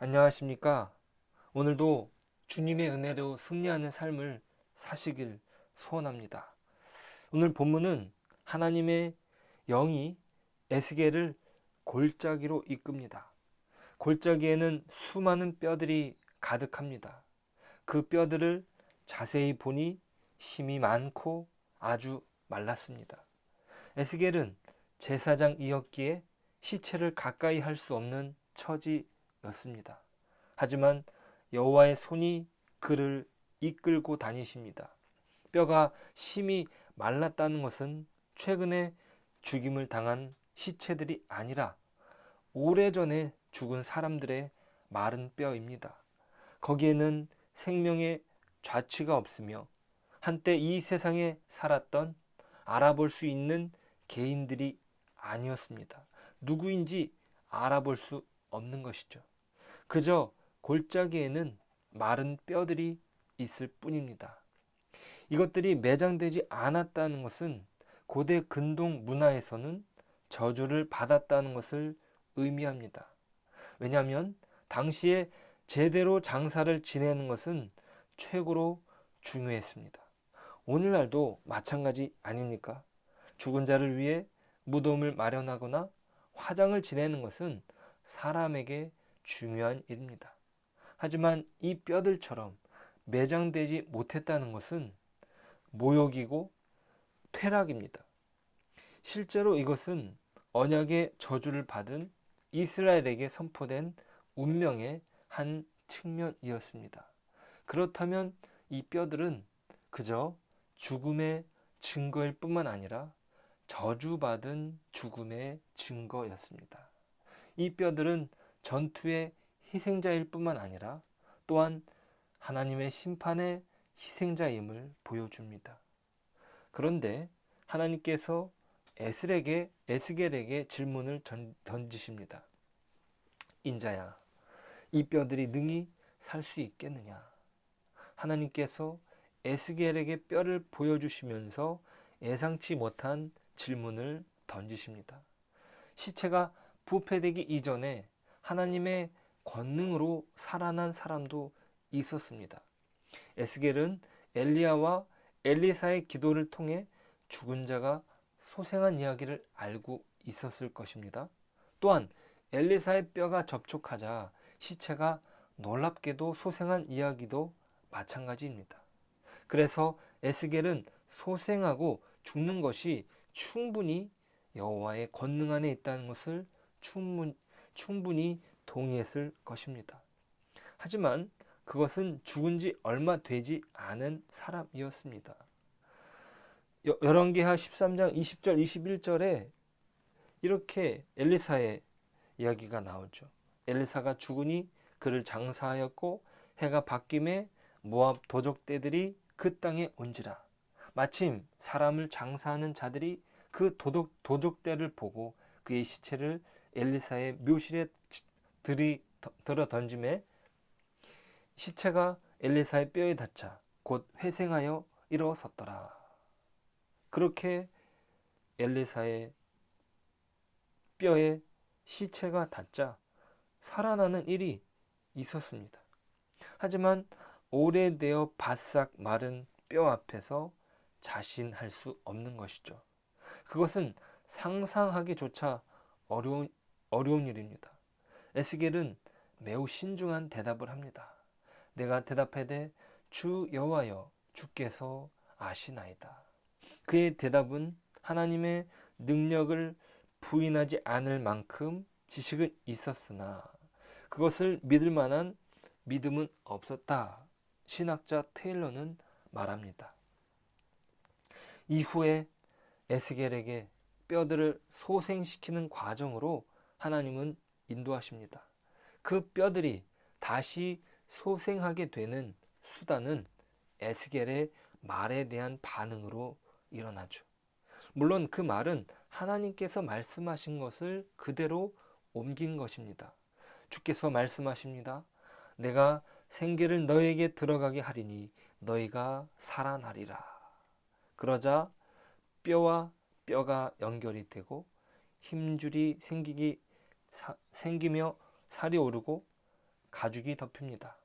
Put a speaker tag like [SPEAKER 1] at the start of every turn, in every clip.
[SPEAKER 1] 안녕하십니까? 오늘도 주님의 은혜로 승리하는 삶을 사시길 소원합니다. 오늘 본문은 하나님의 영이 에스겔을 골짜기로 이끕니다. 골짜기에는 수많은 뼈들이 가득합니다. 그 뼈들을 자세히 보니 힘이 많고 아주 말랐습니다. 에스겔은 제사장이었기에 시체를 가까이 할 수 없는 처지였습니다. 하지만 여호와의 손이 그를 이끌고 다니십니다. 뼈가 심히 말랐다는 것은 최근에 죽임을 당한 시체들이 아니라 오래전에 죽은 사람들의 마른 뼈입니다. 거기에는 생명의 좌취가 없으며 한때 이 세상에 살았던 알아볼 수 있는 개인들이 아니었습니다. 누구인지 알아볼 수 없는 것이죠. 그저 골짜기에는 마른 뼈들이 있을 뿐입니다. 이것들이 매장되지 않았다는 것은 고대 근동 문화에서는 저주를 받았다는 것을 의미합니다. 왜냐하면 당시에 제대로 장사를 지내는 것은 최고로 중요했습니다. 오늘날도 마찬가지 아닙니까? 죽은 자를 위해 무덤을 마련하거나 화장을 지내는 것은 사람에게 중요한 일입니다. 하지만 이 뼈들처럼 매장되지 못했다는 것은 모욕이고 퇴락입니다. 실제로 이것은 언약의 저주를 받은 이스라엘에게 선포된 운명의 한 측면이었습니다. 그렇다면 이 뼈들은 그저 죽음의 증거일 뿐만 아니라 저주받은 죽음의 증거였습니다. 이 뼈들은 전투의 희생자일 뿐만 아니라 또한 하나님의 심판의 희생자임을 보여줍니다. 그런데 하나님께서 에스겔에게 질문을 던지십니다. 인자야, 이 뼈들이 능히 살 수 있겠느냐? 하나님께서 에스겔에게 뼈를 보여주시면서 예상치 못한 질문을 던지십니다. 시체가 부패되기 이전에 하나님의 권능으로 살아난 사람도 있었습니다. 에스겔은 엘리야와 엘리사의 기도를 통해 죽은 자가 소생한 이야기를 알고 있었을 것입니다. 또한 엘리사의 뼈가 접촉하자 시체가 놀랍게도 소생한 이야기도 마찬가지입니다. 그래서 에스겔은 소생하고 죽는 것이 충분히 여호와의 권능 안에 있다는 것을 충분히 동의했을 것입니다. 하지만 그것은 죽은 지 얼마 되지 않은 사람이었습니다. 열왕기하 13장 20절 21절에 이렇게 엘리사의 이야기가 나오죠. 엘리사가 죽으니 그를 장사하였고 해가 바뀜에 모압 도적대들이 그 땅에 온지라. 마침 사람을 장사하는 자들이 그 도적대를 보고 그의 시체를 엘리사의 묘실에 들어 던짐에 시체가 엘리사의 뼈에 닿자 곧 회생하여 일어섰더라. 그렇게 엘리사의 뼈에 시체가 닿자 살아나는 일이 있었습니다. 하지만 오래되어 바싹 마른 뼈 앞에서 자신할 수 없는 것이죠. 그것은 상상하기조차 어려운 일입니다. 에스겔은 매우 신중한 대답을 합니다. 내가 대답하되 주 여호와여 주께서 아시나이다. 그의 대답은 하나님의 능력을 부인하지 않을 만큼 지식은 있었으나 그것을 믿을 만한 믿음은 없었다. 신학자 테일러는 말합니다. 이후에 에스겔에게 뼈들을 소생시키는 과정으로 하나님은 인도하십니다. 그 뼈들이 다시 소생하게 되는 수단은 에스겔의 말에 대한 반응으로 일어나죠. 물론 그 말은 하나님께서 말씀하신 것을 그대로 옮긴 것입니다. 주께서 말씀하십니다. 내가 생계를 너에게 들어가게 하리니 너희가 살아나리라. 그러자 뼈와 뼈가 연결이 되고 힘줄이 생기며 살이 오르고 가죽이 덮입니다.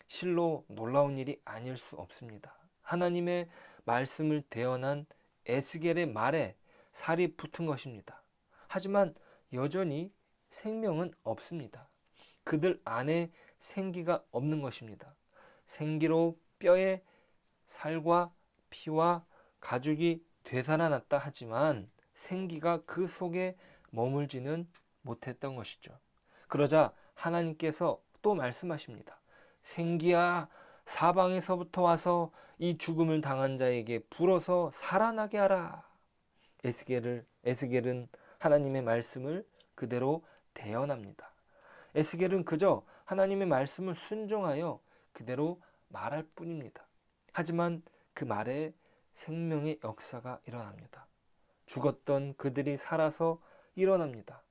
[SPEAKER 1] 실로 놀라운 일이 아닐 수 없습니다. 하나님의 말씀을 대언한 에스겔의 말에 살이 붙은 것입니다. 하지만 여전히 생명은 없습니다. 그들 안에 생기가 없는 것입니다. 생기로 뼈에 살과 피와 가죽이 되살아났다 하지만 생기가 그 속에 머물지는 못했던 것이죠. 그러자 하나님께서 또 말씀하십니다. 생기야, 사방에서부터 와서 이 죽음을 당한 자에게 불어서 살아나게 하라. 에스겔은 하나님의 말씀을 그대로 대언합니다. 에스겔은 그저 하나님의 말씀을 순종하여 그대로 말할 뿐입니다. 하지만 그 말에 생명의 역사가 일어납니다. 죽었던 그들이 살아서 일어납니다.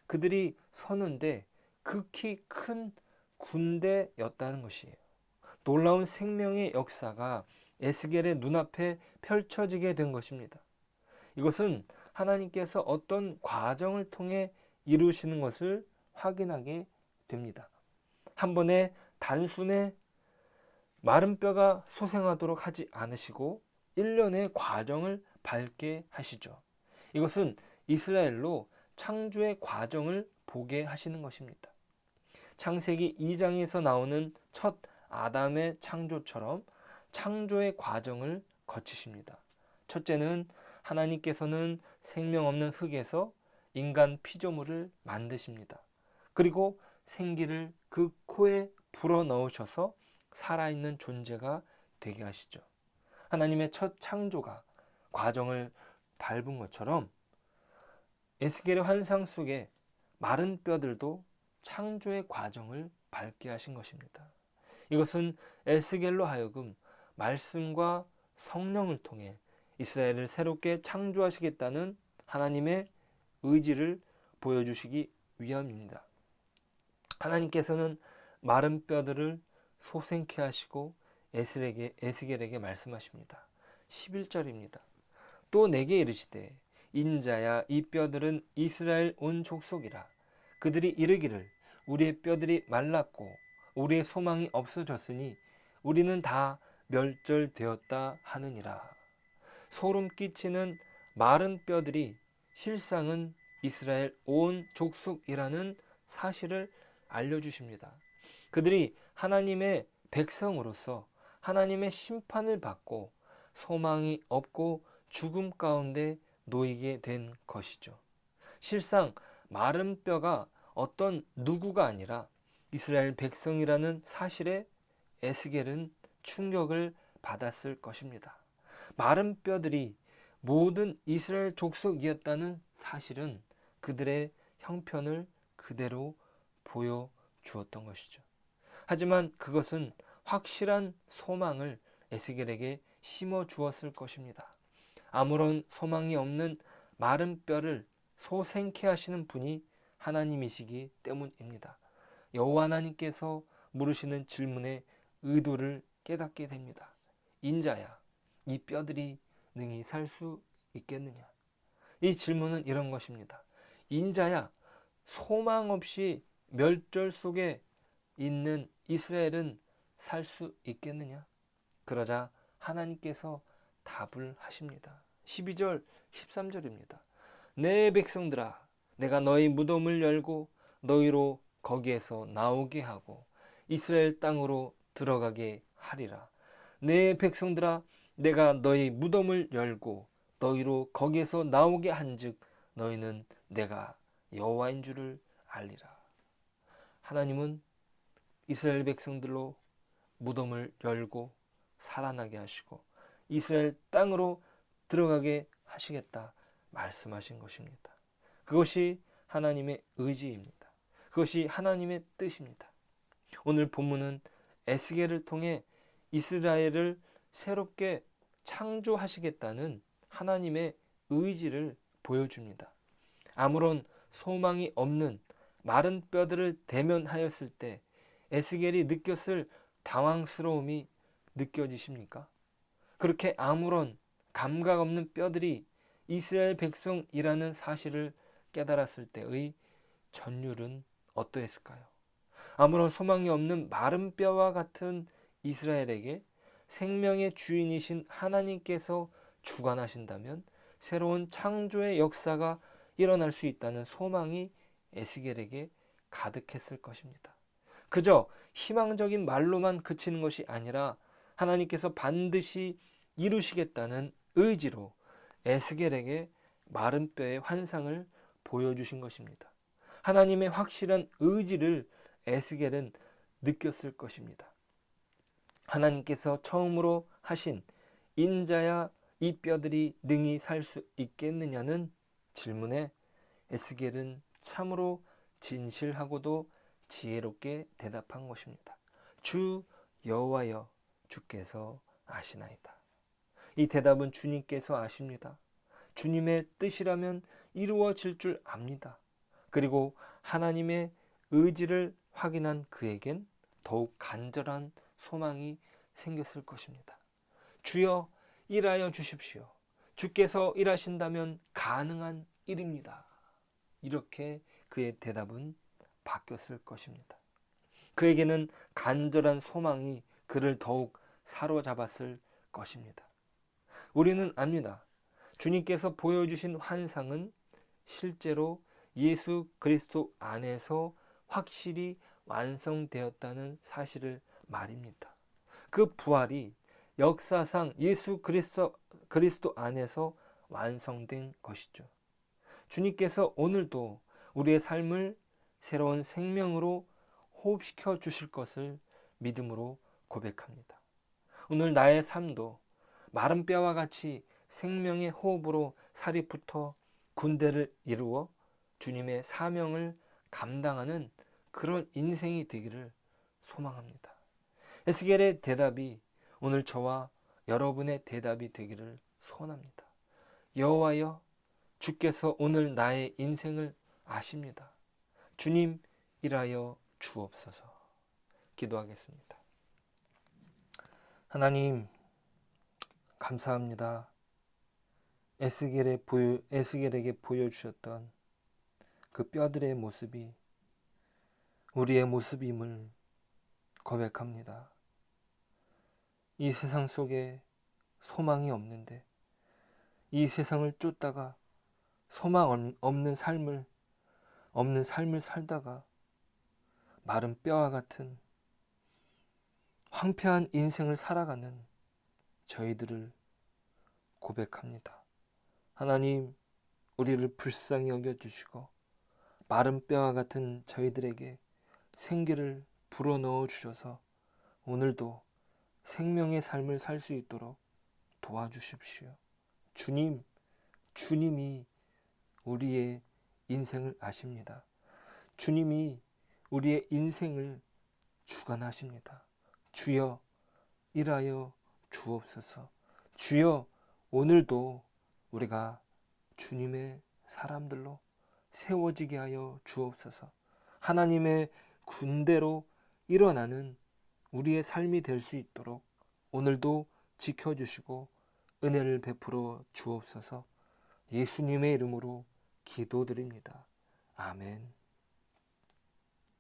[SPEAKER 1] 그들이 서는데 극히 큰 군대였다는 것이에요. 놀라운 생명의 역사가 에스겔의 눈앞에 펼쳐지게 된 것입니다. 이것은 하나님께서 어떤 과정을 통해 이루시는 것을 확인하게 됩니다. 한 번에 단숨에 마른 뼈가 소생하도록 하지 않으시고 1년의 과정을 밟게 하시죠. 이것은 이스라엘로 창조의 과정을 보게 하시는 것입니다. 창세기 2장에서 나오는 첫 아담의 창조처럼 창조의 과정을 거치십니다. 첫째는 하나님께서는 생명 없는 흙에서 인간 피조물을 만드십니다. 그리고 생기를 그 코에 불어넣으셔서 살아있는 존재가 되게 하시죠. 하나님의 첫 창조가 과정을 밟은 것처럼 에스겔의 환상 속에 마른 뼈들도 창조의 과정을 밟게 하신 것입니다. 이것은 에스겔로 하여금 말씀과 성령을 통해 이스라엘을 새롭게 창조하시겠다는 하나님의 의지를 보여주시기 위함입니다. 하나님께서는 마른 뼈들을 소생케 하시고 에스겔에게 말씀하십니다. 11절입니다. 또 내게 이르시되 인자야 이 뼈들은 이스라엘 온 족속이라. 그들이 이르기를 우리의 뼈들이 말랐고 우리의 소망이 없어졌으니 우리는 다 멸절되었다 하느니라. 소름 끼치는 마른 뼈들이 실상은 이스라엘 온 족속이라는 사실을 알려주십니다. 그들이 하나님의 백성으로서 하나님의 심판을 받고 소망이 없고 죽음 가운데 놓이게 된 것이죠. 실상 마른 뼈가 어떤 누구가 아니라 이스라엘 백성이라는 사실에 에스겔은 충격을 받았을 것입니다. 마른 뼈들이 모든 이스라엘 족속이었다는 사실은 그들의 형편을 그대로 보여주었던 것이죠. 하지만 그것은 확실한 소망을 에스겔에게 심어 주었을 것입니다. 아무런 소망이 없는 마른 뼈를 소생케 하시는 분이 하나님이시기 때문입니다. 여호와 하나님께서 물으시는 질문의 의도를 깨닫게 됩니다. 인자야, 이 뼈들이 능히 살 수 있겠느냐? 이 질문은 이런 것입니다. 인자야, 소망 없이 멸절 속에 있는 이스라엘은 살 수 있겠느냐? 그러자 하나님께서 답을 하십니다. 12절, 13절입니다. 내 백성들아, 내가 너희 무덤을 열고 너희로 거기에서 나오게 하고 이스라엘 땅으로 들어가게 하리라. 내 백성들아, 내가 너희 무덤을 열고 너희로 거기에서 나오게 한즉 너희는 내가 여호와인 줄을 알리라. 하나님은 이스라엘 백성들로 무덤을 열고 살아나게 하시고 이스라엘 땅으로 들어가게 하시겠다 말씀하신 것입니다. 그것이 하나님의 의지입니다. 그것이 하나님의 뜻입니다. 오늘 본문은 에스겔을 통해 이스라엘을 새롭게 창조하시겠다는 하나님의 의지를 보여줍니다. 아무런 소망이 없는 마른 뼈들을 대면하였을 때 에스겔이 느꼈을 당황스러움이 느껴지십니까? 그렇게 아무런 감각 없는 뼈들이 이스라엘 백성이라는 사실을 깨달았을 때의 전율은 어떠했을까요? 아무런 소망이 없는 마른 뼈와 같은 이스라엘에게 생명의 주인이신 하나님께서 주관하신다면 새로운 창조의 역사가 일어날 수 있다는 소망이 에스겔에게 가득했을 것입니다. 그저 희망적인 말로만 그치는 것이 아니라 하나님께서 반드시 이루시겠다는 의지로 에스겔에게 마른 뼈의 환상을 보여주신 것입니다. 하나님의 확실한 의지를 에스겔은 느꼈을 것입니다. 하나님께서 처음으로 하신 인자야 이 뼈들이 능히 살 수 있겠느냐는 질문에 에스겔은 참으로 진실하고도 지혜롭게 대답한 것입니다. 주 여호와여, 주께서 아시나이다. 이 대답은 주님께서 아십니다. 주님의 뜻이라면 이루어질 줄 압니다. 그리고 하나님의 의지를 확인한 그에겐 더욱 간절한 소망이 생겼을 것입니다. 주여, 일하여 주십시오. 주께서 일하신다면 가능한 일입니다. 이렇게 그의 대답은 바뀌었을 것입니다. 그에게는 간절한 소망이 그를 더욱 사로잡았을 것입니다. 우리는 압니다. 주님께서 보여주신 환상은 실제로 예수 그리스도 안에서 확실히 완성되었다는 사실을 말입니다. 그 부활이 역사상 예수 그리스도 안에서 완성된 것이죠. 주님께서 오늘도 우리의 삶을 새로운 생명으로 호흡시켜 주실 것을 믿음으로 고백합니다. 오늘 나의 삶도 마른 뼈와 같이 생명의 호흡으로 살이 붙어 군대를 이루어 주님의 사명을 감당하는 그런 인생이 되기를 소망합니다. 에스겔의 대답이 오늘 저와 여러분의 대답이 되기를 소원합니다. 여호와여, 주께서 오늘 나의 인생을 아십니다. 주님, 일하여 주옵소서. 기도하겠습니다. 하나님, 감사합니다. 에스겔에게 보여주셨던 그 뼈들의 모습이 우리의 모습임을 고백합니다. 이 세상 속에 소망이 없는데 이 세상을 쫓다가 소망 없는 삶을 살다가 마른 뼈와 같은 황폐한 인생을 살아가는 저희들을 고백합니다. 하나님, 우리를 불쌍히 여겨주시고 마른 뼈와 같은 저희들에게 생기를 불어넣어 주셔서 오늘도 생명의 삶을 살 수 있도록 도와주십시오. 주님이 우리의 인생을 아십니다. 주님이 우리의 인생을 주관하십니다. 주여, 일하여 주옵소서. 주여, 오늘도 우리가 주님의 사람들로 세워지게 하여 주옵소서. 하나님의 군대로 일어나는 우리의 삶이 될 수 있도록 오늘도 지켜주시고 은혜를 베풀어 주옵소서. 예수님의 이름으로 기도드립니다. 아멘.